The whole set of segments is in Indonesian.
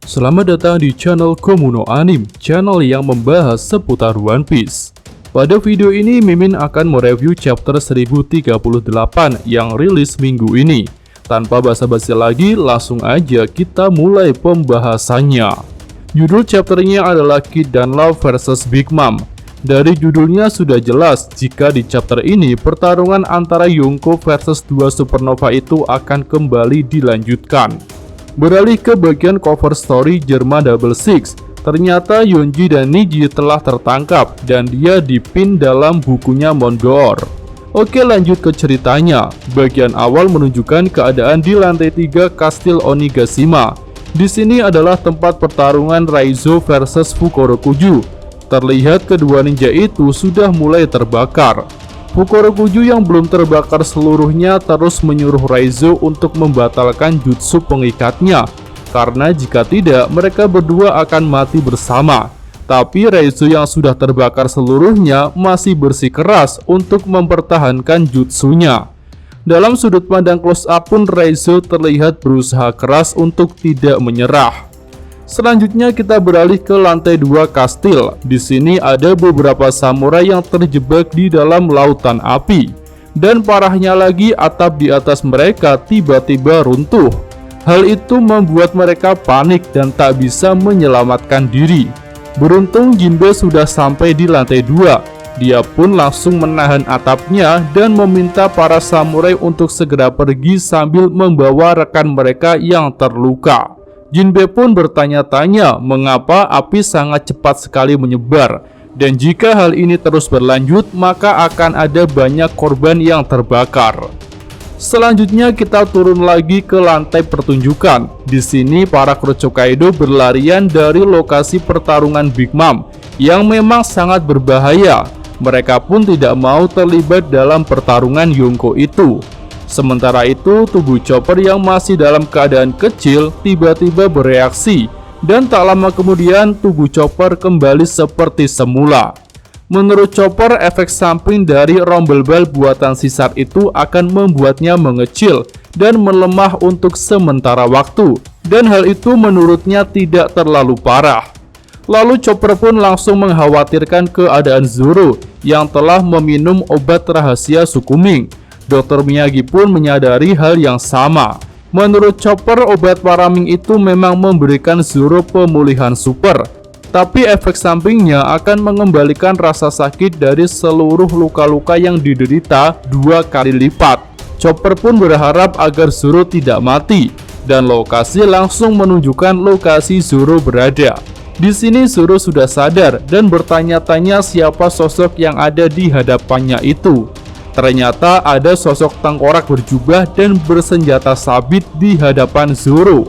Selamat datang di channel Komuno Anime, channel yang membahas seputar One Piece. Pada video ini, Mimin akan mereview chapter 1038 yang rilis minggu ini. Tanpa basa-basi lagi, langsung aja kita mulai pembahasannya. Judul chapternya adalah Kid dan Law vs Big Mom. Dari judulnya sudah jelas jika di chapter ini pertarungan antara Yonko versus dua supernova itu akan kembali dilanjutkan. Beralih ke bagian cover story Germa Double Six, ternyata Yonji dan Niji telah tertangkap dan dia dipin dalam bukunya Mondor. Oke, lanjut ke ceritanya. Bagian awal menunjukkan keadaan di lantai 3 Kastil Onigashima. Di sini adalah tempat pertarungan Raizo versus Fukurokuju. Terlihat kedua ninja itu sudah mulai terbakar. Fukurokuju yang belum terbakar seluruhnya terus menyuruh Raizo untuk membatalkan jutsu pengikatnya, karena jika tidak mereka berdua akan mati bersama. Tapi Raizo yang sudah terbakar seluruhnya masih bersikeras untuk mempertahankan jutsunya. Dalam sudut pandang close up pun Raizo terlihat berusaha keras untuk tidak menyerah. Selanjutnya kita beralih ke lantai 2 kastil. Di sini ada beberapa samurai yang terjebak di dalam lautan api. Dan parahnya lagi, atap di atas mereka tiba-tiba runtuh. Hal itu membuat mereka panik dan tak bisa menyelamatkan diri. Beruntung Jinbe sudah sampai di lantai 2. Dia pun langsung menahan atapnya dan meminta para samurai untuk segera pergi sambil membawa rekan mereka yang terluka. Jinbe pun bertanya-tanya mengapa api sangat cepat sekali menyebar, dan jika hal ini terus berlanjut maka akan ada banyak korban yang terbakar. Selanjutnya kita turun lagi ke lantai pertunjukan. Di sini para Kuro Kaido berlarian dari lokasi pertarungan Big Mom yang memang sangat berbahaya. Mereka pun tidak mau terlibat dalam pertarungan Yonko itu. Sementara itu, tubuh Chopper yang masih dalam keadaan kecil tiba-tiba bereaksi, dan tak lama kemudian tubuh Chopper kembali seperti semula. Menurut Chopper, efek samping dari Rumble Bell buatan Caesar itu akan membuatnya mengecil dan melemah untuk sementara waktu, dan hal itu menurutnya tidak terlalu parah. Lalu Chopper pun langsung mengkhawatirkan keadaan Zoro yang telah meminum obat rahasia Sukuming. Dr. Miyagi pun menyadari hal yang sama. Menurut Chopper, obat Paraming itu memang memberikan Zoro pemulihan super, tapi efek sampingnya akan mengembalikan rasa sakit dari seluruh luka-luka yang diderita 2 kali lipat. Chopper pun berharap agar Zoro tidak mati, dan lokasi langsung menunjukkan lokasi Zoro berada. Di sini Zoro sudah sadar dan bertanya-tanya siapa sosok yang ada di hadapannya itu. Ternyata ada sosok tengkorak berjubah dan bersenjata sabit di hadapan Zoro.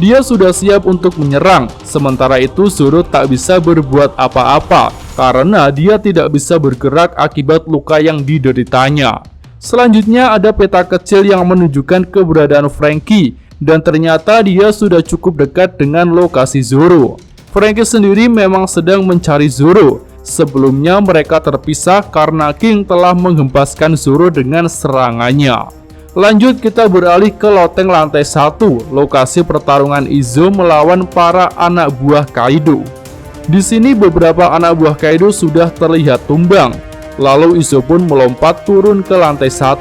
Dia sudah siap untuk menyerang, sementara itu Zoro tak bisa berbuat apa-apa karena dia tidak bisa bergerak akibat luka yang dideritanya. Selanjutnya ada peta kecil yang menunjukkan keberadaan Franky, dan ternyata dia sudah cukup dekat dengan lokasi Zoro. Franky sendiri memang sedang mencari Zoro. Sebelumnya mereka terpisah karena King telah menghempaskan Zoro dengan serangannya. Lanjut kita beralih ke loteng lantai 1, lokasi pertarungan Izo melawan para anak buah Kaido. Di sini beberapa anak buah Kaido sudah terlihat tumbang. Lalu Izo pun melompat turun ke lantai 1.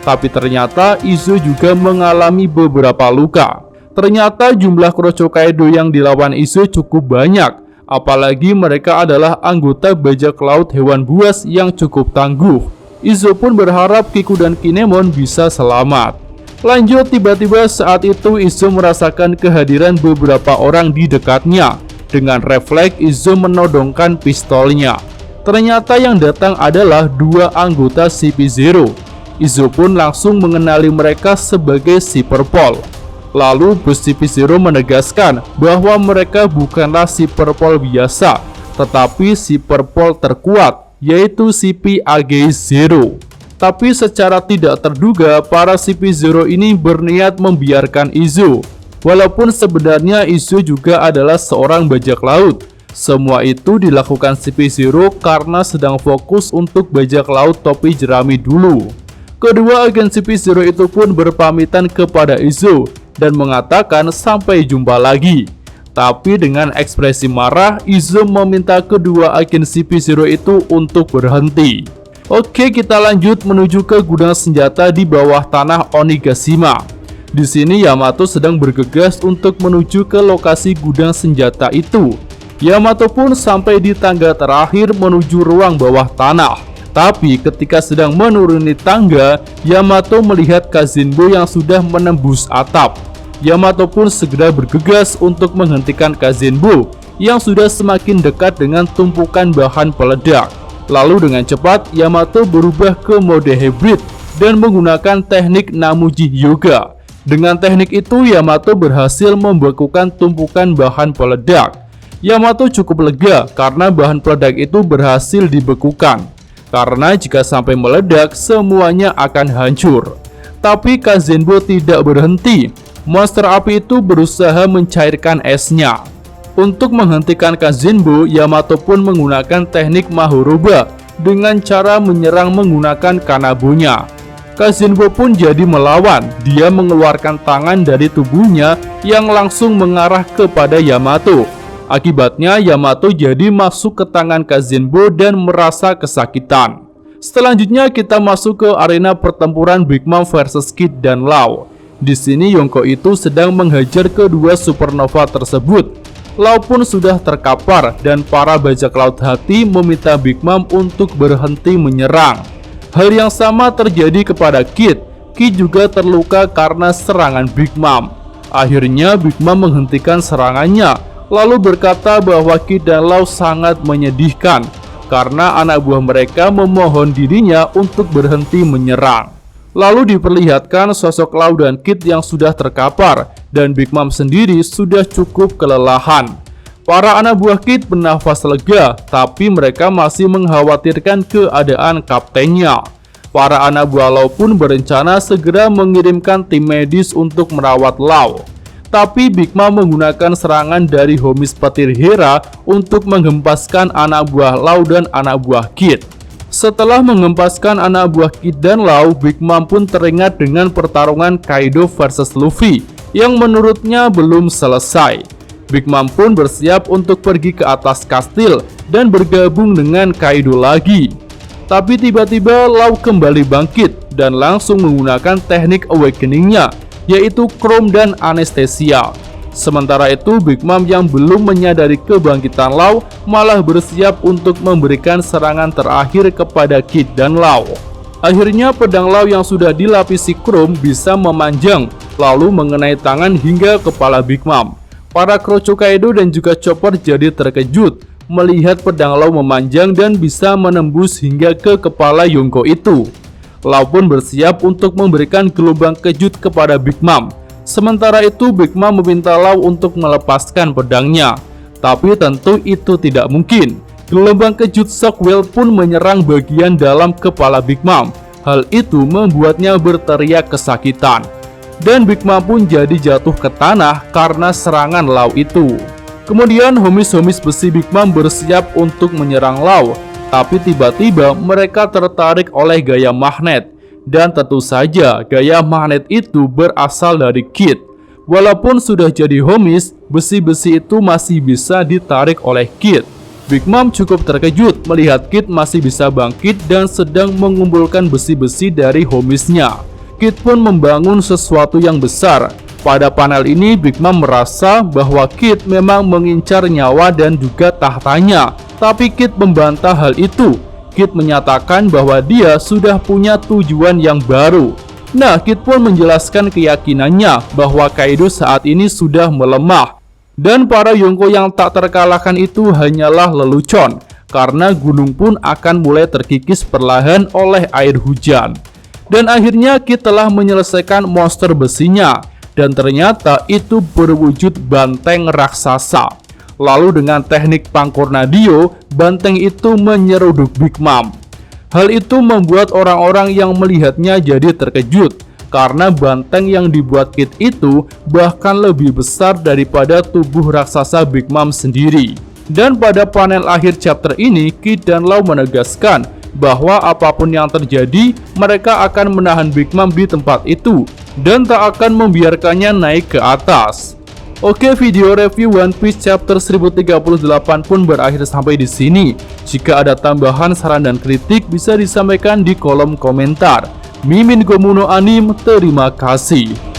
Tapi ternyata Izo juga mengalami beberapa luka. Ternyata jumlah Kuro Kaido yang dilawan Izo cukup banyak. Apalagi mereka adalah anggota bajak laut hewan buas yang cukup tangguh. Izo pun berharap Kiku dan Kinemon bisa selamat. Lanjut, tiba-tiba saat itu Izo merasakan kehadiran beberapa orang di dekatnya. Dengan refleks Izo menodongkan pistolnya. Ternyata yang datang adalah 2 anggota CP0. Izo pun langsung mengenali mereka sebagai si Purple. Lalu bos CP0 menegaskan bahwa mereka bukanlah si Purple biasa, tetapi si Purple terkuat, yaitu CP-AG0. Tapi secara tidak terduga, para CP0 ini berniat membiarkan Izo. Walaupun sebenarnya Izo juga adalah seorang bajak laut. Semua itu dilakukan CP0 karena sedang fokus untuk bajak laut topi jerami dulu. Kedua agen CP0 itu pun berpamitan kepada Izo dan mengatakan sampai jumpa lagi. Tapi dengan ekspresi marah, Izo meminta kedua agen CP0 itu untuk berhenti. Oke, kita lanjut menuju ke gudang senjata di bawah tanah Onigashima. Di sini Yamato sedang bergegas untuk menuju ke lokasi gudang senjata itu. Yamato pun sampai di tangga terakhir menuju ruang bawah tanah. Tapi ketika sedang menuruni tangga, Yamato melihat Kazenbo yang sudah menembus atap. Yamato pun segera bergegas untuk menghentikan Kazenbo yang sudah semakin dekat dengan tumpukan bahan peledak. Lalu dengan cepat Yamato berubah ke mode hybrid dan menggunakan teknik Namuji Hyuga. Dengan teknik itu Yamato berhasil membekukan tumpukan bahan peledak. Yamato cukup lega karena bahan peledak itu berhasil dibekukan. Karena jika sampai meledak, semuanya akan hancur. Tapi Kazenbo tidak berhenti. Monster api itu berusaha mencairkan esnya. Untuk menghentikan Kazenbo, Yamato pun menggunakan teknik Mahoroba dengan cara menyerang menggunakan kanabonya. Kazenbo pun jadi melawan. Dia mengeluarkan tangan dari tubuhnya yang langsung mengarah kepada Yamato. Akibatnya Yamato jadi masuk ke tangan Kazenbo dan merasa kesakitan. Selanjutnya kita masuk ke arena pertempuran Big Mom versus Kid dan Law. Di sini Yonko itu sedang menghajar kedua supernova tersebut. Law pun sudah terkapar dan para bajak laut hati meminta Big Mom untuk berhenti menyerang. Hal yang sama terjadi kepada Kid. Kid juga terluka karena serangan Big Mom. Akhirnya Big Mom menghentikan serangannya, lalu berkata bahwa Kid dan Law sangat menyedihkan karena anak buah mereka memohon dirinya untuk berhenti menyerang. Lalu diperlihatkan sosok Law dan Kid yang sudah terkapar dan Big Mom sendiri sudah cukup kelelahan. Para anak buah Kid bernafas lega, tapi mereka masih mengkhawatirkan keadaan kaptennya. Para anak buah Law pun berencana segera mengirimkan tim medis untuk merawat Law. Tapi Big Mom menggunakan serangan dari Homis petir Hera untuk menghempaskan anak buah Law dan anak buah Kid. Setelah menghempaskan anak buah Kid dan Law, Big Mom pun teringat dengan pertarungan Kaido versus Luffy yang menurutnya belum selesai. Big Mom pun bersiap untuk pergi ke atas kastil dan bergabung dengan Kaido lagi. Tapi tiba-tiba Law kembali bangkit dan langsung menggunakan teknik awakening-nya, yaitu Chrome dan Anestesia. Sementara itu Big Mom yang belum menyadari kebangkitan Law malah bersiap untuk memberikan serangan terakhir kepada Kid dan Law. Akhirnya pedang Law yang sudah dilapisi Chrome bisa memanjang lalu mengenai tangan hingga kepala Big Mom. Para kru Kaido dan juga Chopper jadi terkejut melihat pedang Law memanjang dan bisa menembus hingga ke kepala Yonko itu. Law pun bersiap untuk memberikan gelombang kejut kepada Big Mom. Sementara itu Big Mom meminta Law untuk melepaskan pedangnya. Tapi tentu itu tidak mungkin. Gelombang kejut Shockwave pun menyerang bagian dalam kepala Big Mom. Hal itu membuatnya berteriak kesakitan. Dan Big Mom pun jadi jatuh ke tanah karena serangan Law itu. Kemudian homis-homis besi Big Mom bersiap untuk menyerang Law. Tapi tiba-tiba mereka tertarik oleh gaya magnet. Dan tentu saja gaya magnet itu berasal dari Kid. Walaupun sudah jadi homis, besi-besi itu masih bisa ditarik oleh Kid. Big Mom cukup terkejut melihat Kid masih bisa bangkit dan sedang mengumpulkan besi-besi dari homisnya. Kid pun membangun sesuatu yang besar. Pada panel ini Big Mom merasa bahwa Kid memang mengincar nyawa dan juga tahtanya. Tapi Kid membantah hal itu. Kid menyatakan bahwa dia sudah punya tujuan yang baru. Nah, Kid pun menjelaskan keyakinannya bahwa Kaido saat ini sudah melemah. Dan para Yonko yang tak terkalahkan itu hanyalah lelucon, karena gunung pun akan mulai terkikis perlahan oleh air hujan. Dan akhirnya Kid telah menyelesaikan monster besinya. Dan ternyata itu berwujud banteng raksasa. Lalu dengan teknik Pangkornadio, banteng itu menyeruduk Big Mom. Hal itu membuat orang-orang yang melihatnya jadi terkejut, karena banteng yang dibuat Kid itu bahkan lebih besar daripada tubuh raksasa Big Mom sendiri. Dan pada panel akhir chapter ini, Kid dan Law menegaskan bahwa apapun yang terjadi, mereka akan menahan Big Mom di tempat itu dan tak akan membiarkannya naik ke atas. Oke, video review One Piece chapter 1038 pun berakhir sampai di sini. Jika ada tambahan, saran dan kritik bisa disampaikan di kolom komentar. Mimin Gomu no Anime, terima kasih.